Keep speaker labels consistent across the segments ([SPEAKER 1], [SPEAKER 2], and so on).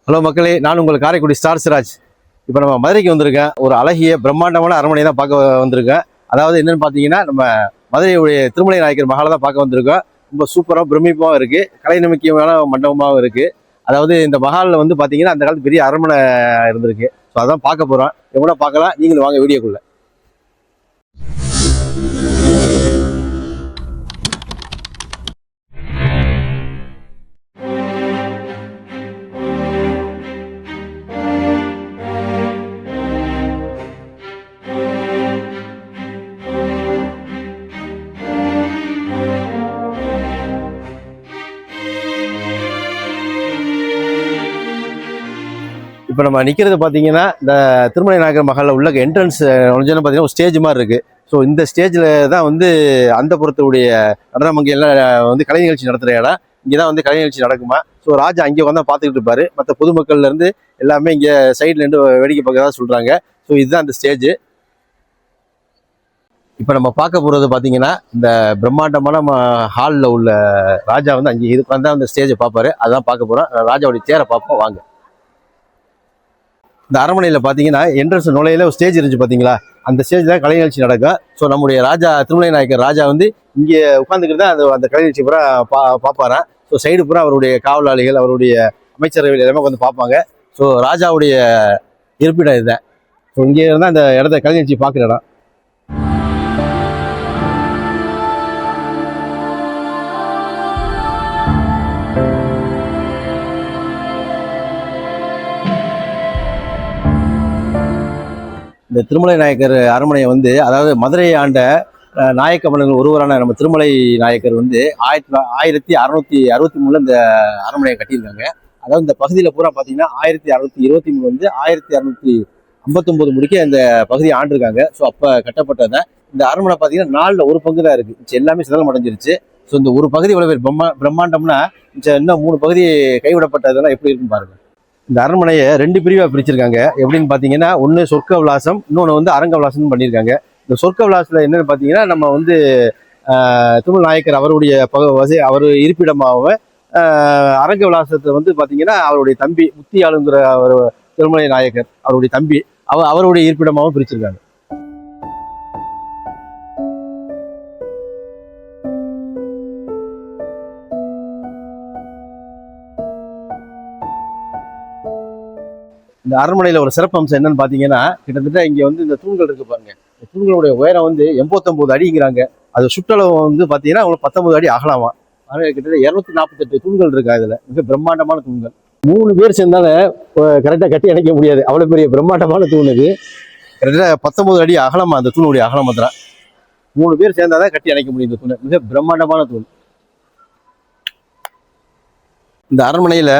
[SPEAKER 1] Hello மக்களே, நான் உங்கள் காரைக்குடி ஸ்டார் சிராஜ். இப்போ நம்ம மதுரைக்கு வந்திருக்கேன். ஒரு அழகிய பிரம்மாண்டமான அரண்மனை தான் பார்க்க வந்திருக்கேன். அதாவது என்னன்னு பார்த்தீங்கன்னா, நம்ம மதுரையுடைய திருமலை நாயக்கர் மஹாலை தான் பார்க்க வந்திருக்கோம். ரொம்ப சூப்பராக பிரமிப்பாகவும் இருக்குது, கலை நம்பிக்கையான மண்டபமாகவும் இருக்குது. அதாவது இந்த மஹாலில் வந்து பார்த்தீங்கன்னா அந்த காலத்து பெரிய அரண்மனை இருந்திருக்கு. ஸோ அதான் பார்க்க போகிறோம். எவ்வளோ பார்க்கலாம், நீங்களும் வாங்க வீடியோக்குள்ள. இப்போ நம்ம நிற்கிறது பார்த்தீங்கன்னா, இந்த திருமலை நாயக்கர் மஹாலில் உள்ள என்ட்ரன்ஸ் நுழைஞ்சோன்னு பார்த்தீங்கன்னா ஒரு ஸ்டேஜ் மாதிரி இருக்குது. ஸோ இந்த ஸ்டேஜில் தான் வந்து அந்த புறத்துடைய நடனமங்கையெல்லாம் வந்து கலை நிகழ்ச்சி நடத்துகிற இடம். இங்கே தான் வந்து கலை நிகழ்ச்சி நடக்குமா. ஸோ ராஜா அங்கே வந்து பார்த்துக்கிட்டு இருப்பாரு. மற்ற பொதுமக்கள்லேருந்து எல்லாமே இங்கே சைட்லேருந்து வேடிக்கை பார்க்கறதா சொல்கிறாங்க. ஸோ இதுதான் அந்த ஸ்டேஜ். இப்போ நம்ம பார்க்க போகிறது பார்த்தீங்கன்னா, இந்த பிரம்மாண்டமான ஹாலில் உள்ள ராஜா வந்து அங்கே இது வந்து அந்த ஸ்டேஜை பார்ப்பாரு. அதான் பார்க்க போகிறோம். ராஜாவுடைய தேரை பார்ப்போம் வாங்க. இந்த அரண்மனையில் பார்த்தீங்கன்னா என்ட்ரன்ஸ் நுழையில ஒரு ஸ்டேஜ் இருந்துச்சு பார்த்தீங்களா, அந்த ஸ்டேஜ் தான் கலை நிகழ்ச்சி நடக்கும். ஸோ நம்முடைய ராஜா திருமலை நாயக்கர் ராஜா வந்து இங்கே உட்காந்துக்கிட்டு தான் அந்த கலை நிகழ்ச்சி பூரா பார்ப்பாராம். ஸோ சைடு பூரா அவருடைய காவலாளிகள், அவருடைய அமைச்சர்கள் எல்லாமே வந்து பார்ப்பாங்க. ஸோ ராஜாவுடைய இருப்பிடம் இதுதான். ஸோ இங்கே இருந்தால் அந்த இடத்த கலை நிகழ்ச்சி பார்க்குற இடம். இந்த திருமலை நாயக்கர் அரண்மனையை வந்து, அதாவது மதுரையை ஆண்ட நாயக்க மன்னர்கள் ஒருவரான நம்ம திருமலை நாயக்கர் வந்து 1663 இந்த அரண்மனையை கட்டியிருக்காங்க. அதாவது இந்த பகுதியில் பூரா பார்த்தீங்கன்னா 1623 வந்து 1659 முடிக்க இந்த பகுதியை ஆண்டிருக்காங்க. ஸோ அப்போ கட்டப்பட்டதை இந்த அரண்மனை பார்த்தீங்கன்னா 4ல் ஒரு பங்கு தான் இருக்குது. எல்லாமே சிதலம் அடைஞ்சிருச்சு. ஸோ இந்த ஒரு பகுதி இவ்வளோ பேர் பிரம்மாண்டம்னா இன்னும் 3 பகுதி கைவிடப்பட்டதெல்லாம் எப்படி இருக்குன்னு பாருங்க. இந்த அரண்மனையை 2 பிரிவாக பிரிச்சிருக்காங்க. எப்படின்னு பார்த்தீங்கன்னா, ஒன்று சொர்க்க விலாசம், இன்னொன்று வந்து அரங்க விலாசம்னு பண்ணியிருக்காங்க. இந்த சொர்க்க விலாசத்தில் என்னென்னு பார்த்தீங்கன்னா, நம்ம வந்து திருமலை நாயக்கர் அவருடைய அவர் இருப்பிடமாகவும், அரங்க விலாசத்தை வந்து பார்த்தீங்கன்னா அவருடைய தம்பி முத்தியாளுங்கிற அவர் திருமலை நாயக்கர் அவருடைய தம்பி அவருடைய இருப்பிடமாகவும் பிரிச்சிருக்காங்க. இந்த அரண்மனையில் ஒரு சிறப்பு அம்சம் என்னன்னு பார்த்தீங்கன்னா, கிட்டத்தட்ட இங்கே வந்து இந்த தூண்கள் இருக்கு பாருங்க. இந்த தூண்களுடைய உயரம் வந்து 89 அடிங்கிறாங்க. அது சுற்றளவு வந்து பார்த்தீங்கன்னா உங்களுக்கு 19 அடி ஆகலாமா. ஆனால் கிட்டத்தட்ட 248 தூண்கள் இருக்கா. இதில் மிக பிரம்மாண்டமான தூண்கள். 3 பேர் சேர்ந்தாலும் கரெக்டாக கட்டி அணைக்க முடியாது, அவ்வளோ பெரிய பிரம்மாண்டமான தூண் இது. கிட்டத்தட்ட 19 அடி அகலமா அந்த தூணுடைய அகலம் மாத்திரம். 3 பேர் சேர்ந்தாதான் கட்டி அணைக்க முடியும் இந்த தூண். மிக பிரம்மாண்டமான தூண். இந்த அரண்மனையில்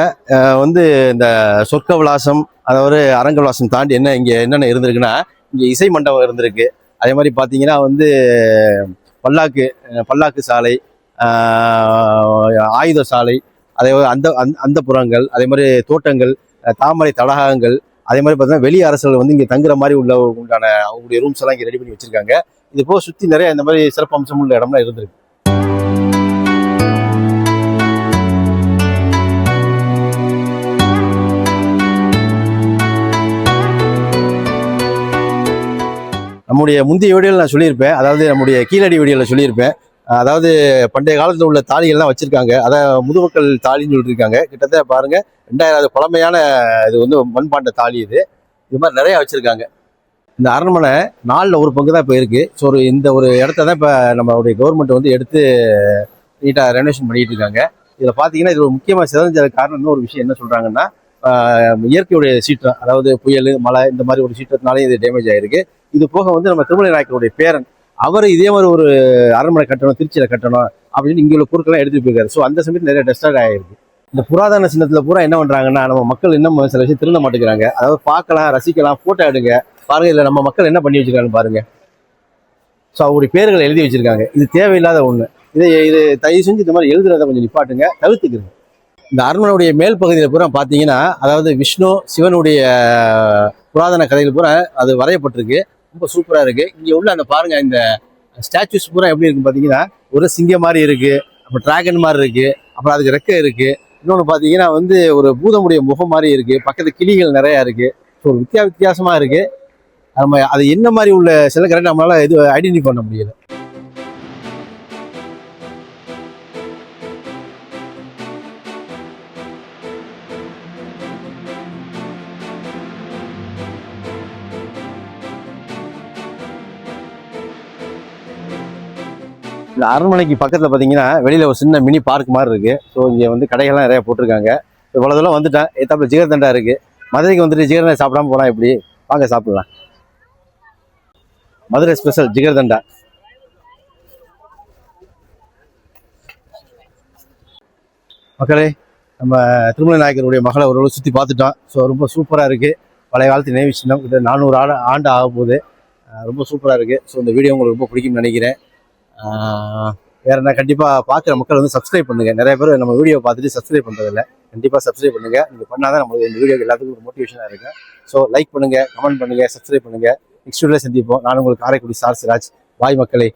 [SPEAKER 1] வந்து இந்த சொர்க்க விலாசம், அதாவது அரங்க விலாசம் தாண்டி இங்கே என்னென்ன இருந்திருக்குன்னா, இங்கே இசை மண்டபம் இருந்திருக்கு. அதே மாதிரி பார்த்தீங்கன்னா வந்து பல்லாக்கு சாலை, ஆயுத சாலை, அதே அந்த புறங்கள், அதே மாதிரி தோட்டங்கள், தாமரை தடாகங்கள், அதே மாதிரி பார்த்தீங்கன்னா வெளி அரசர்கள் வந்து இங்கே தங்குற மாதிரி உண்டான அவங்களுடைய ரூம்ஸ் எல்லாம் இங்கே ரெடி பண்ணி வச்சிருக்காங்க. இது போக சுற்றி நிறைய இந்த மாதிரி சிறப்பு அம்சம் உள்ள இடம்லாம் இருந்திருக்கு. நம்முடைய முந்தைய வீடியோவில் நான் சொல்லியிருப்பேன், அதாவது நம்முடைய கீழடி வீடியோவில் சொல்லியிருப்பேன். அதாவது பண்டைய காலத்தில் உள்ள தாலிகள்லாம் வச்சுருக்காங்க. அதை முதுமக்கள் தாலின்னு சொல்லியிருக்காங்க. கிட்டத்தட்ட பாருங்கள், 2000 பழமையான இது வந்து மண்பாண்ட தாலி. இது மாதிரி நிறையா வச்சுருக்காங்க. இந்த அரண்மனை 4ல் ஒரு பங்கு தான் இப்போ இருக்குது. ஸோ இந்த ஒரு இடத்த தான் இப்போ நம்மளுடைய கவர்மெண்ட் வந்து எடுத்து நீட்டாக ரெனோவேஷன் பண்ணிகிட்டு இருக்காங்க. இதில் பார்த்தீங்கன்னா இது ஒரு முக்கியமாக சிதஞ்ச காரணம் இன்னொரு விஷயம் என்ன சொல்கிறாங்கன்னா, இயற்கையுடைய சீற்றம், அதாவது புயல், மழை, இந்த மாதிரி ஒரு சீற்றத்தினாலே இது டேமேஜ் ஆகிருக்கு. இது போக வந்து நம்ம திருமலை நாயக்கருடைய பேரன் அவர் இதே மாதிரி ஒரு அரண்மனை கட்டணும், திருச்சியில் கட்டணும் அப்படின்னு இங்கே உள்ள பொருட்கள்லாம் எடுத்துட்டு போயிருக்காரு. ஸோ அந்த சமயத்தில் நிறைய டெஸ்டார்ட் ஆகிருக்கு. இந்த புராதன சின்னத்தில் பூரா என்ன பண்ணுறாங்கன்னா, நம்ம மக்கள் இன்னும் சில விஷயம் திருந்த மாட்டேங்கிறாங்க. அதாவது பார்க்கலாம், ரசிக்கலாம், ஃபோட்டோ எடுங்க பாருங்கள். இதில் நம்ம மக்கள் என்ன பண்ணி வச்சுருக்காங்கன்னு பாருங்கள். ஸோ அவருடைய பேர்களை எழுதி வச்சுருக்காங்க. இது தேவையில்லாத ஒன்று. இது தயவு செஞ்சு இந்த மாதிரி எழுதுறதை கொஞ்சம் நிப்பாட்டுங்க, தவிர்த்துக்கிறேன். இந்த அரண்மனையுடைய மேல் பகுதியில் பூரா பார்த்தீங்கன்னா, அதாவது விஷ்ணு சிவனுடைய புராதன கதைகள் பூரா அது வரையப்பட்டிருக்கு. ரொம்ப சூப்பராக இருக்குது. இங்கே உள்ள அந்த பாருங்கள், இந்த ஸ்டாச்சுஸ் பூரா எப்படி இருக்குன்னு பார்த்தீங்கன்னா, ஒரு சிங்கம் மாதிரி இருக்குது, அப்புறம் டிராகன் மாதிரி இருக்குது, அப்புறம் அதுக்கு ரெக்கை இருக்குது, இன்னொன்று பார்த்தீங்கன்னா வந்து ஒரு பூதமுடைய முகம் மாதிரி இருக்கு, பக்கத்து கிளிகள் நிறையா இருக்கு. ஸோ ஒரு வித்தியாசமா இருக்கு. நம்ம அது என்ன மாதிரி உள்ள சில கரெக்டாக நம்மளால இது ஐடென்டிஃபை பண்ண முடியல. இந்த அரண்மனைக்கு பக்கத்தில் பார்த்தீங்கன்னா வெளியில் ஒரு சின்ன மினி பார்க் மாதிரி இருக்குது. ஸோ இங்கே வந்து கடைகள்லாம் நிறையா போட்டிருக்காங்க. இவ்வளோ தூரம் வந்துட்டேன். ஏத்தாப்புல ஜிகர்தண்டா இருக்குது. மதுரைக்கு வந்துட்டு ஜிகர்தண்டா சாப்பிடாம போனால் எப்படி? வாங்க சாப்பிடலாம். மதுரை ஸ்பெஷல் ஜிகர்தண்டா. மக்களே, நம்ம திருமலை நாயக்கருடைய மகளை ஒரு சுற்றி பார்த்துட்டோம். ஸோ ரொம்ப சூப்பராக இருக்குது. பழைய காலத்து நினைவு சின்னம் கிட்ட 400 ஆண்டு ஆக போகுது. ரொம்ப சூப்பராக இருக்குது. ஸோ இந்த வீடியோ உங்களுக்கு ரொம்ப பிடிக்கும்னு நினைக்கிறேன். வேற என்ன, கண்டிப்பாக பார்க்குற மக்கள் வந்து சப்ஸ்கிரைப் பண்ணுங்கள். நிறைய பேர் நம்ம வீடியோ பார்த்துட்டு சப்ஸ்கிரைப் பண்ணுறதில்ல. கண்டிப்பாக சப்ஸ்கிரைப் பண்ணுங்கள். நீங்கள் பண்ணால் தான் நம்மளுக்கு இந்த வீடியோக்கு எல்லாத்துக்கும் ஒரு மோட்டிவேஷனாக இருக்கும். ஸோ லைக் பண்ணுங்கள், கமெண்ட் பண்ணுங்கள், சப்ஸ்கிரைப் பண்ணுங்கள். நெக்ஸ்ட் வீடியோவில் சந்திப்போம். நான் உங்களுக்கு காரைக்குடி ஸ்டார் சிராஜ். பாய் மக்களே.